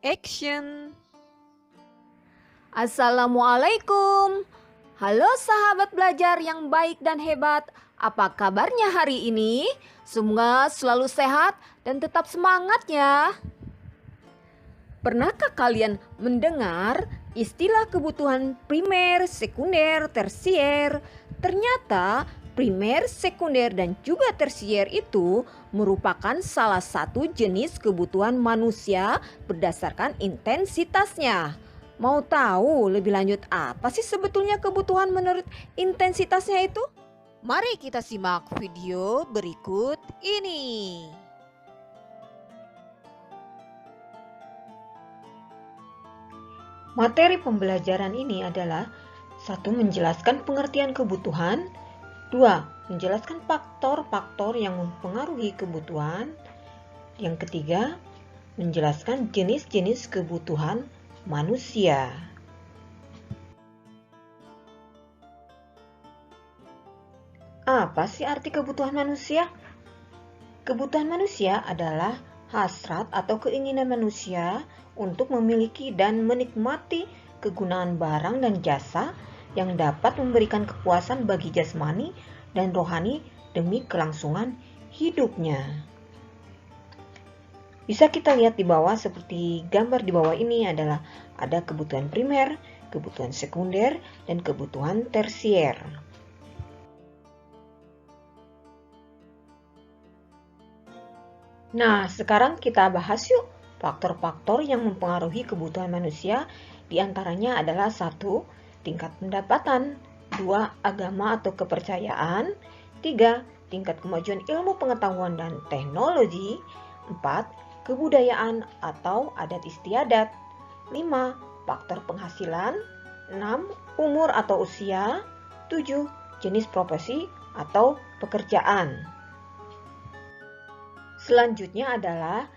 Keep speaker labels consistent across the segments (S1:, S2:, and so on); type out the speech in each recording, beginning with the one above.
S1: Action.
S2: Assalamualaikum. Halo sahabat belajar yang baik dan hebat. Apa kabarnya hari ini? Semoga selalu sehat dan tetap semangat ya. Pernahkah kalian mendengar istilah kebutuhan primer, sekunder, tersier? Ternyata primer, sekunder, dan juga tersier itu merupakan salah satu jenis kebutuhan manusia berdasarkan intensitasnya. Mau tahu lebih lanjut apa sih sebetulnya kebutuhan menurut intensitasnya itu?
S1: Mari kita simak video berikut ini.
S2: Materi pembelajaran ini adalah 1. Menjelaskan pengertian kebutuhan. 2. Menjelaskan faktor-faktor yang mempengaruhi kebutuhan. Yang ketiga, menjelaskan jenis-jenis kebutuhan manusia. Apa sih arti kebutuhan manusia? Kebutuhan manusia adalah hasrat atau keinginan manusia untuk memiliki dan menikmati kegunaan barang dan jasa yang dapat memberikan kepuasan bagi jasmani dan rohani demi kelangsungan hidupnya. Bisa kita lihat di bawah, seperti gambar di bawah ini adalah ada kebutuhan primer, kebutuhan sekunder, dan kebutuhan tersier. Nah, sekarang kita bahas yuk faktor-faktor yang mempengaruhi kebutuhan manusia. Di antaranya adalah 1. Tingkat pendapatan, 2. Agama atau kepercayaan, 3. Tingkat kemajuan ilmu pengetahuan dan teknologi, 4. Kebudayaan atau adat istiadat, 5. Faktor penghasilan, 6. Umur atau usia, 7. Jenis profesi atau pekerjaan. Selanjutnya adalah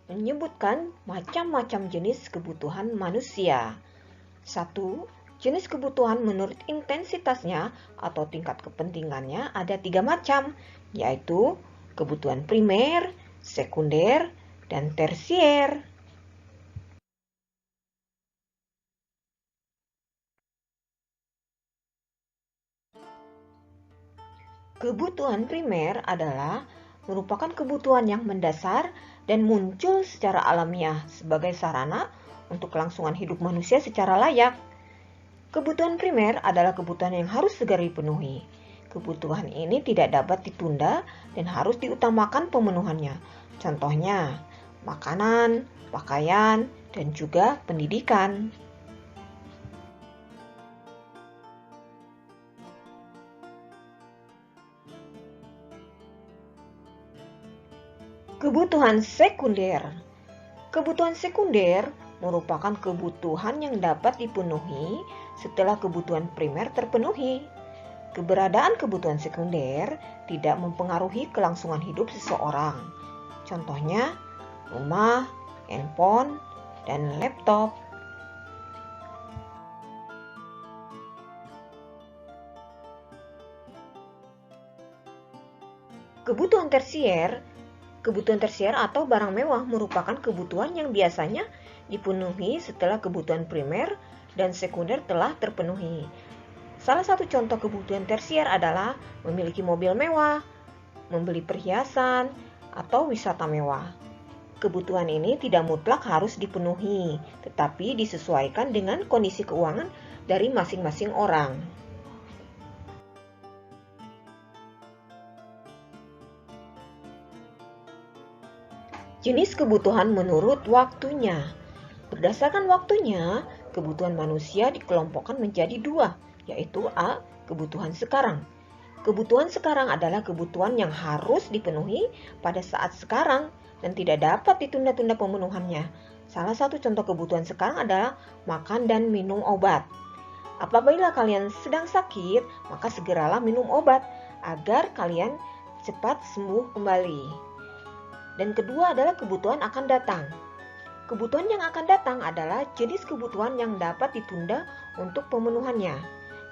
S2: menyebutkan macam-macam jenis kebutuhan manusia. 1. Jenis kebutuhan menurut intensitasnya atau tingkat kepentingannya ada 3 macam, yaitu kebutuhan primer, sekunder, dan tersier. Kebutuhan primer adalah merupakan kebutuhan yang mendasar dan muncul secara alamiah sebagai sarana untuk kelangsungan hidup manusia secara layak. Kebutuhan primer adalah kebutuhan yang harus segera dipenuhi. Kebutuhan ini tidak dapat ditunda dan harus diutamakan pemenuhannya. Contohnya, makanan, pakaian, dan juga pendidikan. Kebutuhan sekunder. Kebutuhan sekunder merupakan kebutuhan yang dapat dipenuhi setelah kebutuhan primer terpenuhi. Keberadaan kebutuhan sekunder tidak mempengaruhi kelangsungan hidup seseorang. Contohnya, rumah, handphone, dan laptop. Kebutuhan tersier atau barang mewah merupakan kebutuhan yang biasanya dipenuhi setelah kebutuhan primer dan sekunder telah terpenuhi. Salah satu contoh kebutuhan tersier adalah memiliki mobil mewah, membeli perhiasan, atau wisata mewah. Kebutuhan ini tidak mutlak harus dipenuhi, tetapi disesuaikan dengan kondisi keuangan dari masing-masing orang. Jenis kebutuhan menurut waktunya. Berdasarkan waktunya, kebutuhan manusia dikelompokkan menjadi 2, yaitu A. Kebutuhan sekarang. Kebutuhan sekarang adalah kebutuhan yang harus dipenuhi pada saat sekarang dan tidak dapat ditunda-tunda pemenuhannya. Salah satu contoh kebutuhan sekarang adalah makan dan minum obat. Apabila kalian sedang sakit, maka segeralah minum obat agar kalian cepat sembuh kembali. Dan kedua adalah kebutuhan akan datang. Kebutuhan yang akan datang adalah jenis kebutuhan yang dapat ditunda untuk pemenuhannya,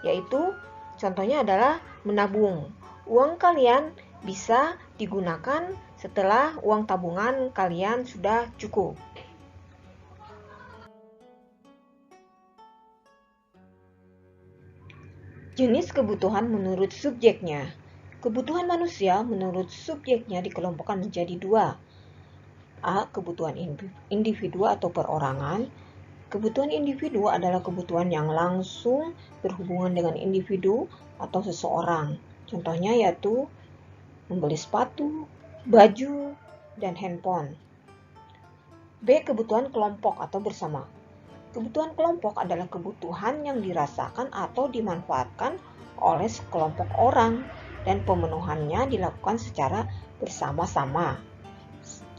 S2: yaitu contohnya adalah menabung. Uang kalian bisa digunakan setelah uang tabungan kalian sudah cukup. Jenis kebutuhan menurut subjeknya. Kebutuhan manusia menurut subjeknya dikelompokkan menjadi dua. A. Kebutuhan individu atau perorangan. Kebutuhan individu adalah kebutuhan yang langsung berhubungan dengan individu atau seseorang. Contohnya yaitu membeli sepatu, baju, dan handphone. B. Kebutuhan kelompok atau bersama. Kebutuhan kelompok adalah kebutuhan yang dirasakan atau dimanfaatkan oleh sekelompok orang dan pemenuhannya dilakukan secara bersama-sama.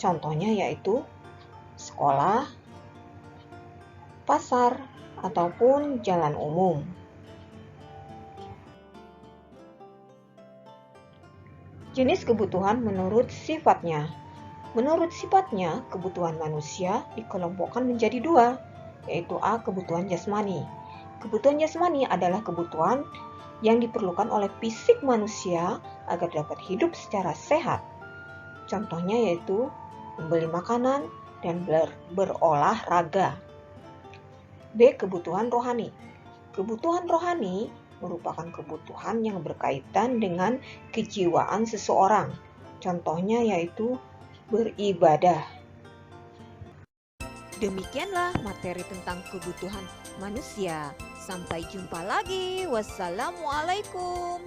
S2: Contohnya yaitu sekolah, pasar, ataupun jalan umum. Jenis kebutuhan menurut sifatnya. Menurut sifatnya, kebutuhan manusia dikelompokkan menjadi dua, yaitu A. Kebutuhan jasmani. Kebutuhan jasmani adalah kebutuhan yang diperlukan oleh fisik manusia agar dapat hidup secara sehat. Contohnya yaitu membeli makanan dan berolahraga. B. Kebutuhan rohani. Kebutuhan rohani merupakan kebutuhan yang berkaitan dengan kejiwaan seseorang. Contohnya yaitu beribadah.
S1: Demikianlah materi tentang kebutuhan manusia. Sampai jumpa lagi. Wassalamualaikum.